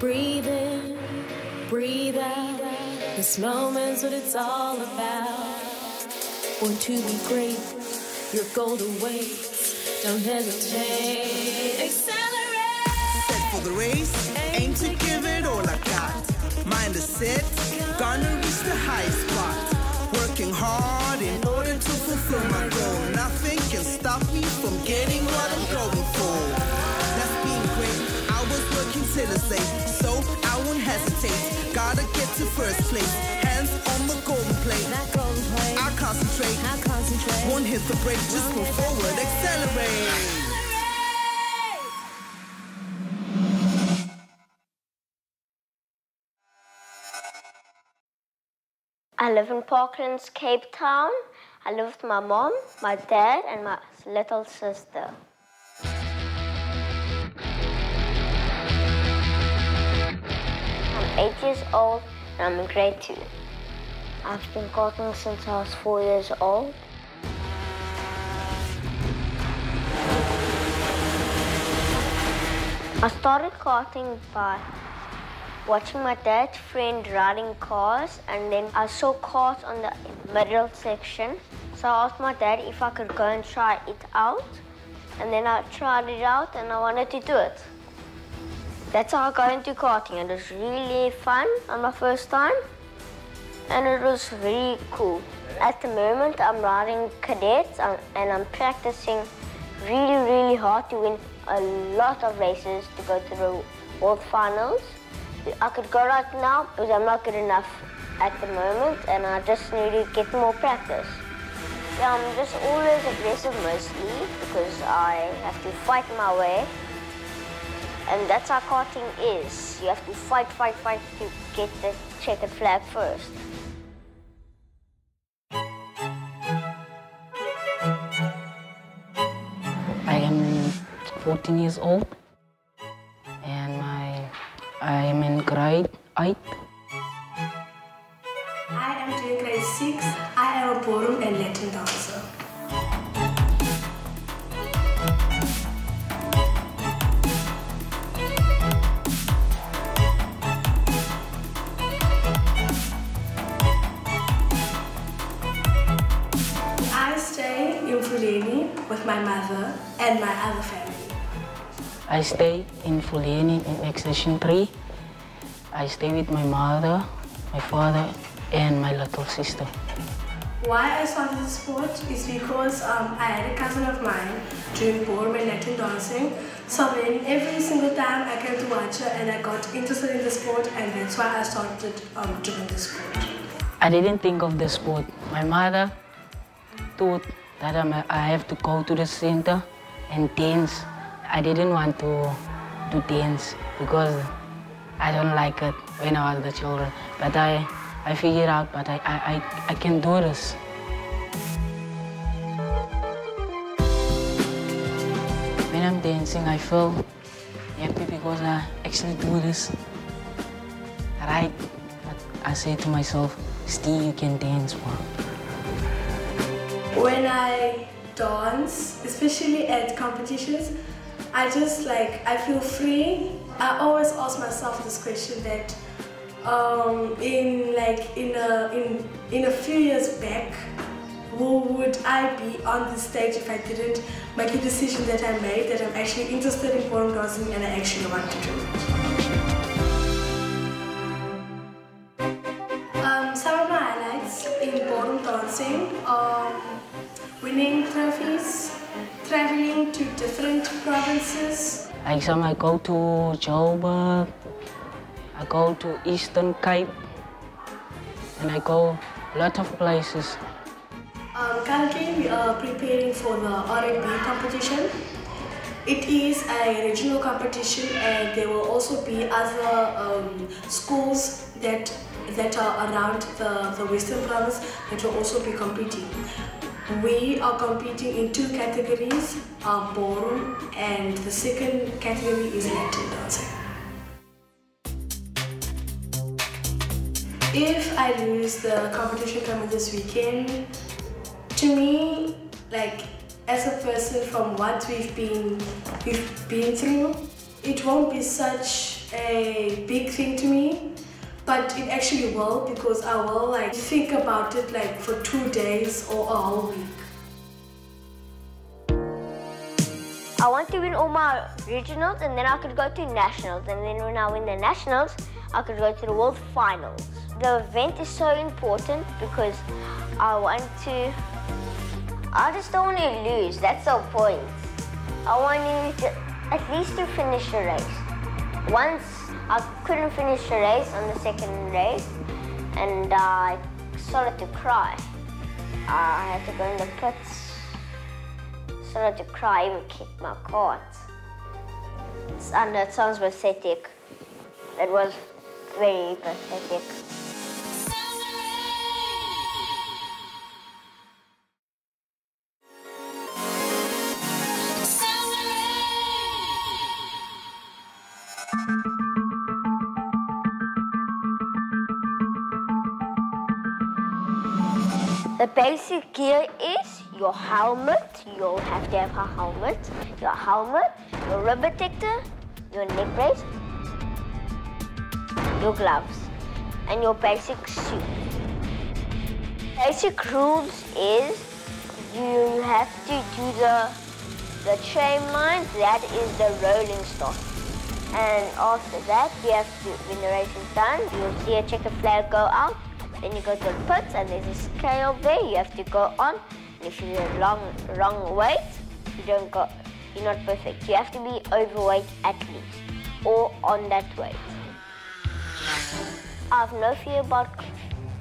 Breathe in, breathe out. This moment's what it's all about. Want to be great, your goal awaits. Don't hesitate, accelerate. Set for the race, aim to give it all I got. Mind is set, gonna reach the highest spot. Working hard in order to fulfill my goal. Nothing can stop me from getting what I'm going for. That's being great, I was working till it's late, so I won't hesitate. Gotta get to first place, hands on the golden plate. I concentrate, won't hit the brake, just move forward, accelerate. I live in Parklands, Cape Town. I live with my mom, my dad, and my little sister. I'm 8 years old and I'm in grade 2. I've been karting since I was 4 years old. I started karting by watching my dad's friend riding cars, and then I saw cars on the middle section. So I asked my dad if I could go and try it out, and then I tried it out and I wanted to do it. That's how I got into karting. It was really fun on my first time, and it was really cool. At the moment I'm riding cadets and I'm practicing really hard to win a lot of races to go to the World Finals. I could go right now, but I'm not good enough at the moment, and I just need to get more practice. Yeah, I'm just always aggressive mostly, because I have to fight my way. And that's how karting is. You have to fight to get the checkered flag first. I am 14 years old. I am in grade 8. I am doing grade 6. I am a ballroom and Latin dancer. I stay in Mfuleni with my mother and my other family. I stay in Mfuleni in Extension 3. I stay with my mother, my father, and my little sister. Why I started the sport is because I had a cousin of mine doing ballroom and Latin dancing. So then every single time I came to watch her and I got interested in the sport, and that's why I started doing the sport. I didn't think of the sport. My mother thought that I have to go to the center and dance. I didn't want to dance because I don't like it when I was the children. But I figured out, but I can do this. When I'm dancing, I feel happy because I actually do this right. But I say to myself, Steve, you can dance more. When I dance, especially at competitions, I feel free. I always ask myself this question that in a few years back, who would I be on the stage if I didn't make a decision that I made, that I'm actually interested in ballroom dancing and I actually want to do it. Some of my highlights in ballroom dancing are winning trophies, traveling to different provinces. Like some I go to Joburg, I go to Eastern Cape, and I go a lot of places. Currently we are preparing for the RAB competition. It is a regional competition, and there will also be other schools that are around the Western province that will also be competing. We are competing in 2 categories, ballroom, and the second category is Latin dancing. If I lose the competition coming this weekend, to me, as a person from what we've been through, it won't be such a big thing to me, but it actually will, because I will like think about it like for 2 days or a whole week. I want to win all my regionals, and then I could go to nationals, and then when I win the nationals, I could go to the world finals. The event is so important because I just don't want to lose, that's the point. I want you to at least to finish the race. Once I couldn't finish the race on the second race, and I started to cry. I had to go in the pits, started to cry, even kicked my kart. And that sounds pathetic. It was very pathetic. The basic gear is your helmet. You'll have to have a helmet. Your rubber protector, your neck brace, your gloves, and your basic suit. Basic rules is you have to do the chain line, that is the rolling start. And after that, you have to, when the race is done, you'll see a checker flag go out. Then you go to the pits and there's a scale there, you have to go on. And if you're wrong weight, you're not perfect. You have to be overweight at least, or on that weight. I have no fear about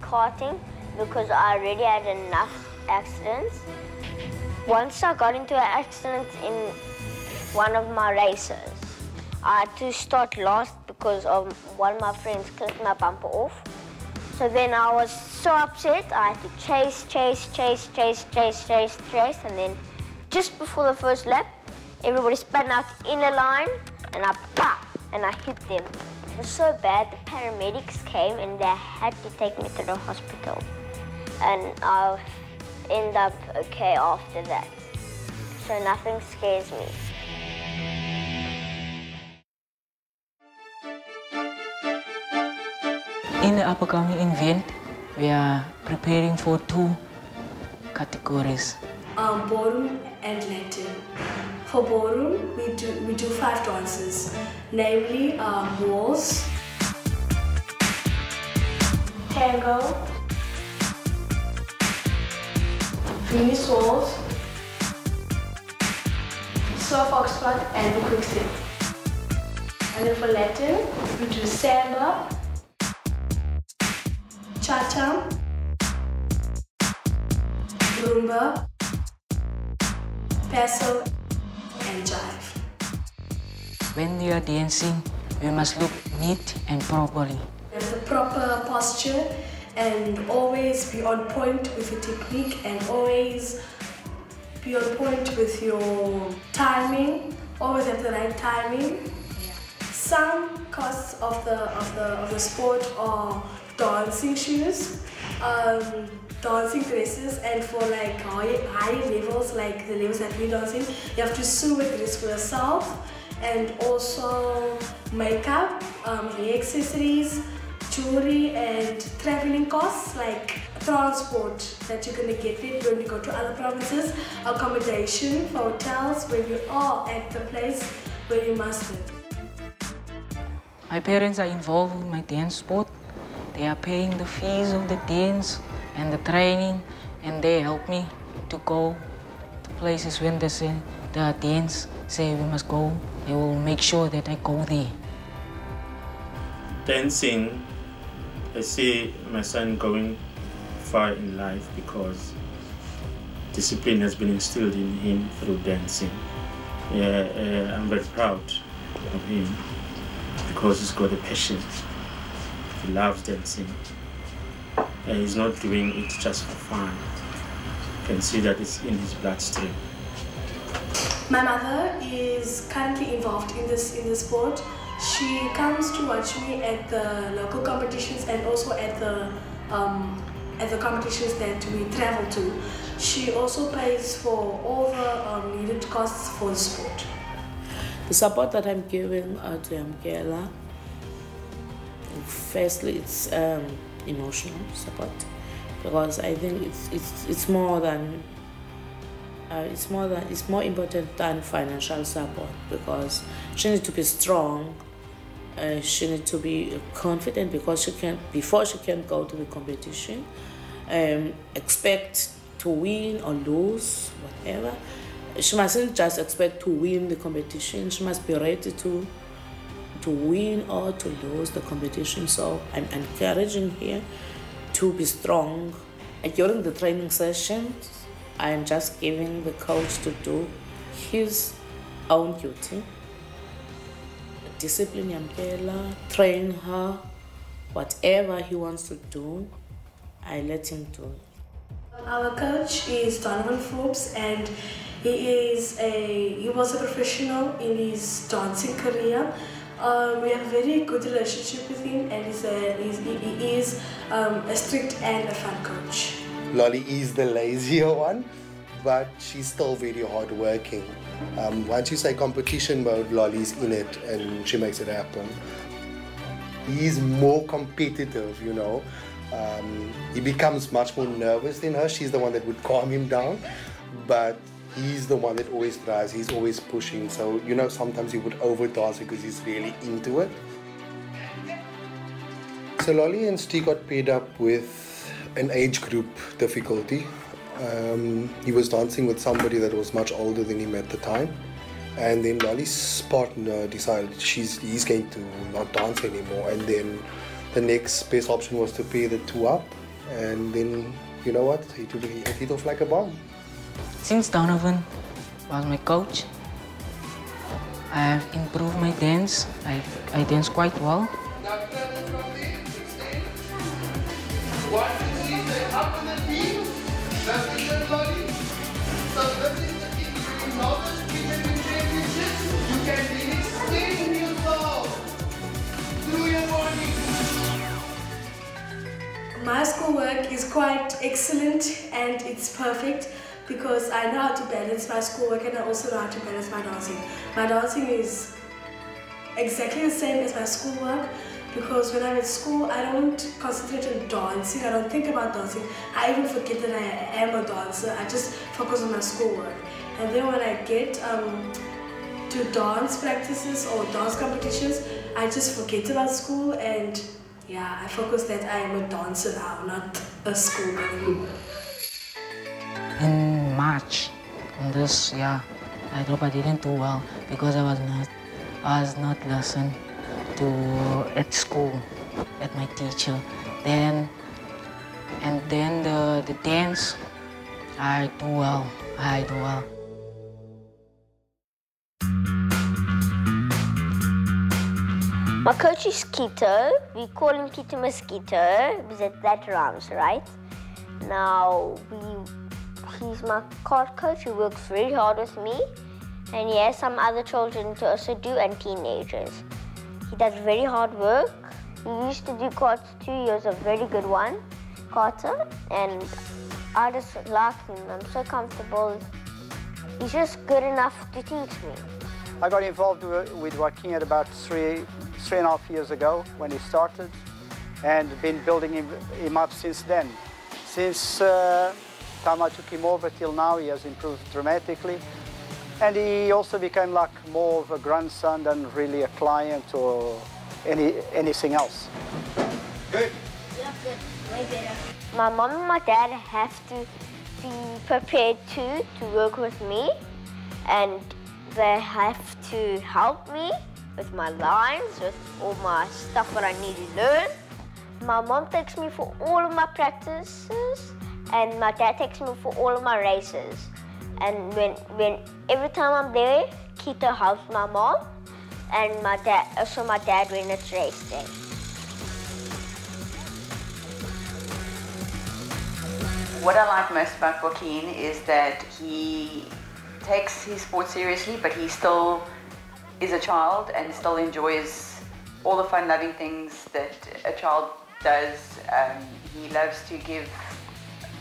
karting because I already had enough accidents. Once I got into an accident in one of my races. I had to start last because of one of my friends clipped my bumper off. So then I was so upset, I had to chase, and then just before the first lap, everybody spun out in a line, and I hit them. It was so bad, the paramedics came and they had to take me to the hospital. And I ended up okay after that. So nothing scares me. In the upcoming event, we are preparing for 2 categories. Ballroom and Latin. For ballroom, we do 5 dances, namely waltz, tango, Venus waltz, slow foxtrot, and the quick step. And then for Latin, we do samba, cha-cha, rumba, paso, and jive. When we are dancing, we must look neat and properly. Have the proper posture and always be on point with your technique and always be on point with your timing. Always have the right timing. Some costs of the sport are dancing shoes, dancing dresses, and for like higher levels, like the levels that we're dancing, you have to sew a dress for yourself, and also makeup, hair accessories, jewelry, and traveling costs like transport that you're gonna get it when you go to other provinces, accommodation for hotels when you are at the place where you must live. My parents are involved in my dance sport. They are paying the fees of the dance and the training, and they help me to go to places when the dance say we must go. They will make sure that I go there. Dancing, I see my son going far in life because discipline has been instilled in him through dancing. I'm very proud of him because he's got a passion. He loves dancing. And he's not doing it just for fun. You can see that it's in his bloodstream. My mother is currently involved in this sport. She comes to watch me at the local competitions and also at the competitions that we travel to. She also pays for all the needed costs for the sport. The support that I'm giving to Yamkela Firstly, it's emotional support, because I think it's more important than financial support, because she needs to be strong. She needs to be confident, because before she can go to the competition, expect to win or lose, whatever. She mustn't just expect to win the competition. She must be ready to win or to lose the competition. So I'm encouraging her to be strong. During the training sessions, I'm just giving the coach to do his own duty. Discipline Yamkela, train her, whatever he wants to do, I let him do. Our coach is Donovan Forbes, and he was a professional in his dancing career. We have a very good relationship with him, and he is a strict and a fun coach. Lolly is the lazier one, but she's still very hardworking. Once you say competition mode, Lolly's in it and she makes it happen. He's more competitive, you know. He becomes much more nervous than her. She's the one that would calm him down, but he's the one that always tries. He's always pushing. So, you know, sometimes he would overdance because he's really into it. So Lolly and Steve got paired up with an age group difficulty. He was dancing with somebody that was much older than him at the time, and then Lolly's partner decided he's going to not dance anymore, and then the next best option was to pair the two up, and then, you know what, he hit it off like a bomb. Since Donovan was my coach, I have improved my dance. I dance quite well. My schoolwork is quite excellent and it's perfect, because I know how to balance my schoolwork and I also know how to balance my dancing. My dancing is exactly the same as my schoolwork, because when I'm at school I don't concentrate on dancing, I don't think about dancing, I even forget that I am a dancer, I just focus on my schoolwork. And then when I get to dance practices or dance competitions, I just forget about school, and yeah, I focus that I am a dancer now, not a school girl. In March, in this year, I hope I didn't do well because I was not listening to at school, at my teacher. Then the dance, I do well. My coach is Keto. We call him Keto Mosquito because that rhymes, right? Now, he's my kart coach. He works very hard with me, and he has some other children to also do, and teenagers. He does very hard work. He used to do karts too. He was a very good one, karter, and I just like him. I'm so comfortable. He's just good enough to teach me. I got involved with Joaquin at about 3.5 years ago when he started, and been building him up since then. Since time I took him over till now, he has improved dramatically, and he also became like more of a grandson than really a client or anything else. Good. Good. Way better. My mom and my dad have to be prepared to work with me, and they have to help me with my lines, with all my stuff that I need to learn. My mom takes me for all of my practices, and my dad takes me for all of my races. And when every time I'm there, Keto helps my mom, and my dad when it's race day. What I like most about Joaquin is that he takes his sport seriously, but he still is a child and still enjoys all the fun-loving things that a child does. He loves to give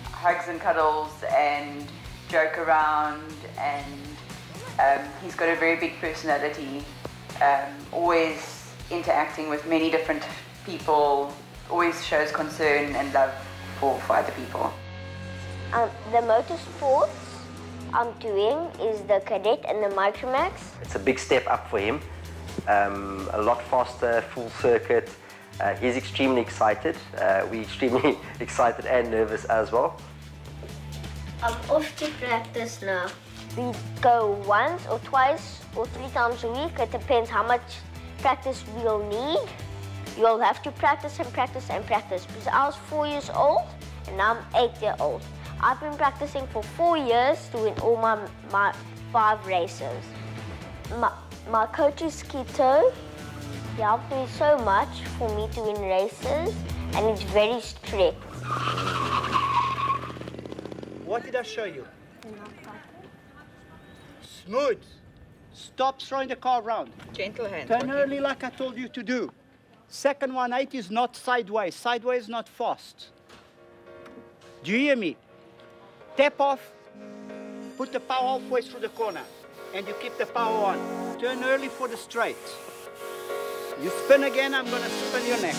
hugs and cuddles and joke around, and he's got a very big personality, always interacting with many different people, always shows concern and love for other people. The motorsports I'm doing is the Cadet and the Micromax. It's a big step up for him, a lot faster, full circuit. He's extremely excited. We're extremely excited and nervous as well. I'm off to practice now. We go once or twice or 3 times a week. It depends how much practice we'll need. You'll have to practice and practice and practice. Because I was 4 years old and now I'm 8 years old. I've been practicing for 4 years to win all my 5 races. My coach is Kito. He helped me so much for me to win races, and he's very strict. What did I show you? Smooth. Stop throwing the car around. Gentle hand. Turn early like I told you to do. Second 180 is not sideways. Sideways not fast. Do you hear me? Tap off, put the power halfway through the corner, and you keep the power on. Turn early for the straight. You spin again, I'm gonna spin your neck.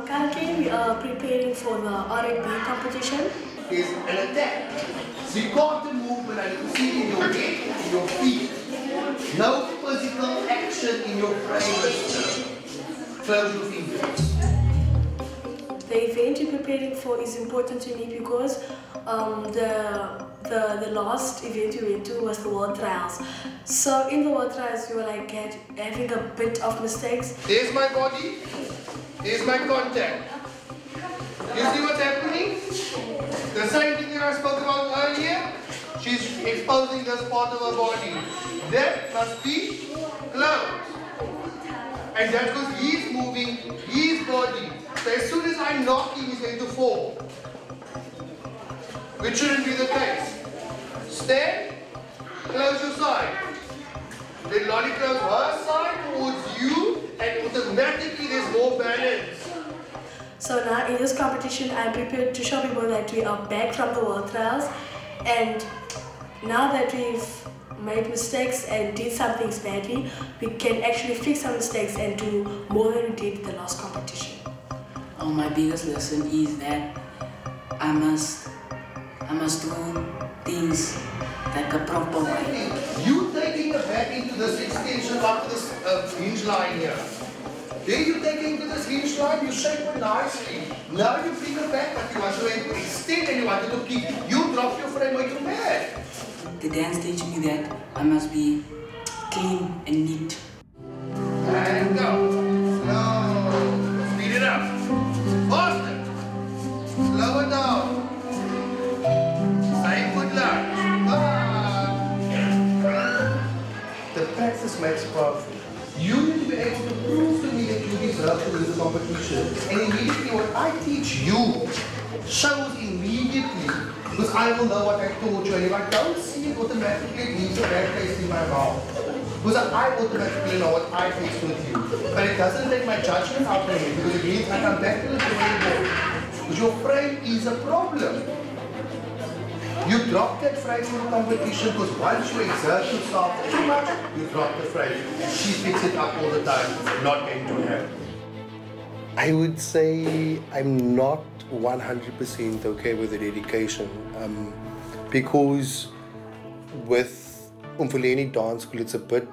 Currently, we are preparing for the RAB competition. Is an attack. So you can't move when I see in your head, in your feet. No physical action in your frame. Close your fingers. The event you're preparing for is important to me because the last event we went to was the World Trials. So in the World Trials, we were like having a bit of mistakes. There's my body. Here's my contact. You see what's happening? The same thing that I spoke about earlier. She's exposing this part of her body. That must be closed. And that's because he's moving his body. So as soon as I knock him, he's going to fall. Which shouldn't be the case. Stand, close your side. Then Lolly close her side towards you, and automatically there's more balance. So now in this competition, I'm prepared to show people that we are back from the World Trials, and now that we've made mistakes and did some things badly, we can actually fix our mistakes and do more than we did in the last competition. My biggest lesson is that I must do things like a proper way. You taking the back into this extension up to this hinge line here. Then you take it into this hinge line, you shape it nicely. Now you bring it back, but you want to extend and you want it to keep. You drop your frame weight to back. The dance teach me that I must be clean and neat. And go. Slow. Speed it up. Faster. Slow it down. Same good luck. The practice makes perfect. You need to be able to prove to me that you deserve to win the competition. And immediately what I teach you shows immediately, because I will know what I taught you. And if I don't see it automatically, it means a bad taste in my mouth. Because I automatically know what I fixed with you. But it doesn't take my judgment out of it, because it means I come back to the drawing board. Because your frame is a problem. You drop that frame in the competition because once you exert yourself too much, you drop the frame. She picks it up all the time, not going to happen. I would say I'm not 100% okay with the dedication because with Mfuleni Dance School, it's a bit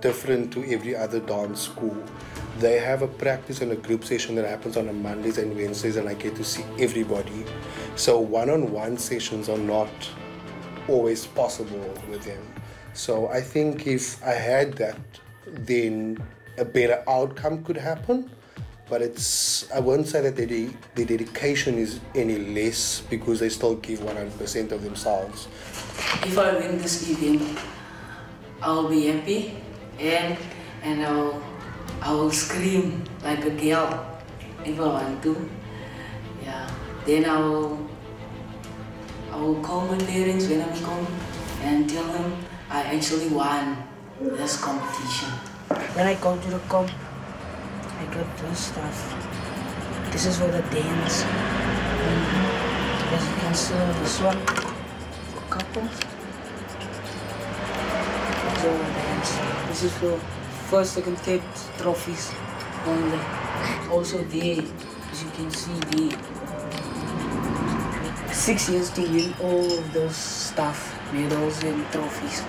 different to every other dance school. They have a practice and a group session that happens on a Mondays and Wednesdays, and I get to see everybody. So one-on-one sessions are not always possible with them. So I think if I had that, then a better outcome could happen. But I won't say that the dedication is any less because they still give 100% of themselves. If I win this event, I'll be happy and I will scream like a girl if I want to. Yeah. Then I will call my parents when I come and tell them I actually won this competition. When I go to the comp, I got this stuff. The This is for the dance. And as you can see, this one for couples. This is the dance. This is for first, second, third trophies only. Also there, as you can see there, 6 years to win all of those stuff, medals and trophies.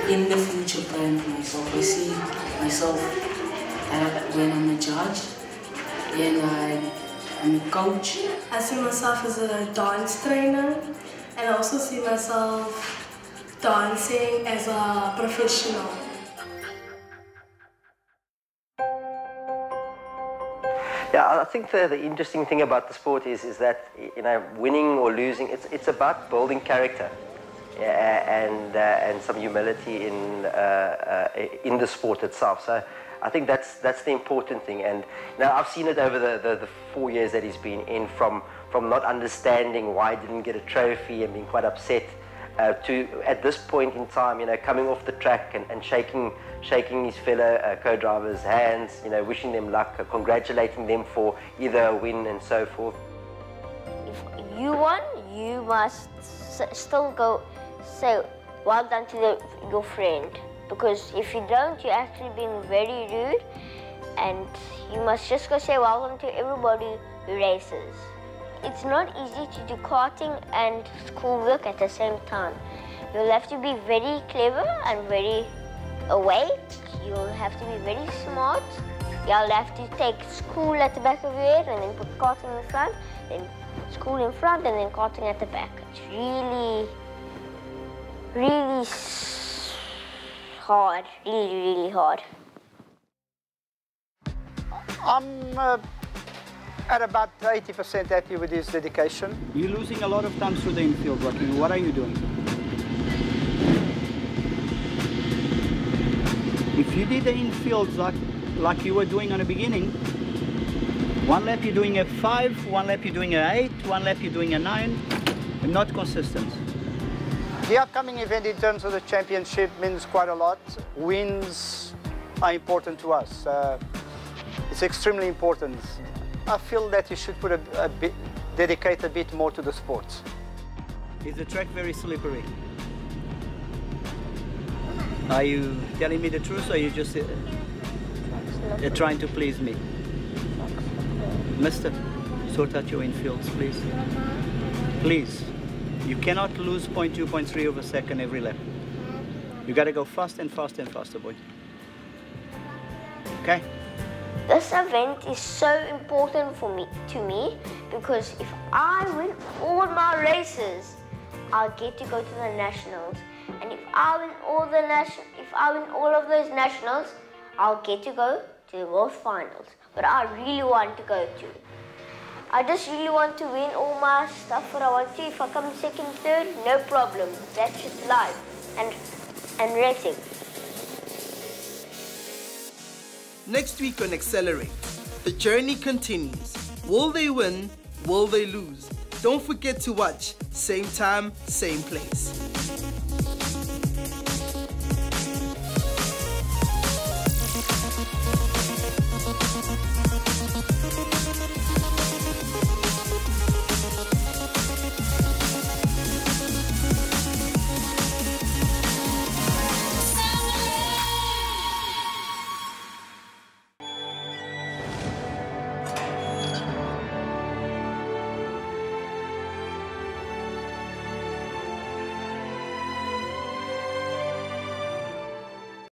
In the future, plan for myself. I see myself when I'm a judge and I'm a coach. I see myself as a dance trainer, and I also see myself dancing as a professional. Yeah, I think the interesting thing about the sport is that, you know, winning or losing, it's about building character, and some humility in the sport itself. So I think that's the important thing. And now I've seen it over the 4 years that he's been in, from not understanding why he didn't get a trophy and being quite upset, to at this point in time, you know, coming off the track and shaking his fellow co-drivers' hands, you know, wishing them luck, congratulating them for either a win and so forth. If you won, you must still go say well done to your friend, because if you don't, you're actually being very rude, and you must just go say well done to everybody who races. It's not easy to do karting and schoolwork at the same time. You'll have to be very clever and very awake. You'll have to be very smart. You'll have to take school at the back of your head and then put karting in the front, then school in front and then karting at the back. It's really, really hard. Really, really hard. I'm at about 80% happy with his dedication. You're losing a lot of time through the infield, Joaquin. What are you doing? If you did the infield like you were doing on the beginning, one lap you're doing a 5, one lap you're doing a 8, one lap you're doing a 9, and not consistent. The upcoming event in terms of the championship means quite a lot. Wins are important to us. It's extremely important. I feel that you should put dedicate a bit more to the sport. Is the track very slippery? Are you telling me the truth, or are you just trying to please me? Mister, sort out your infields, please. Please. You cannot lose 0.2, 0.3 of a second every lap. You got to go faster and faster and faster, boy. Okay? This event is so important to me because if I win all my races, I'll get to go to the nationals. And if I win all of those nationals, I'll get to go to the world finals. But I really want to go to. I just really want to win all my stuff what I want to. If I come second, third, no problem. That's just life and racing. Next week on Xcellerate, the journey continues. Will they win? Will they lose? Don't forget to watch. Same time, same place.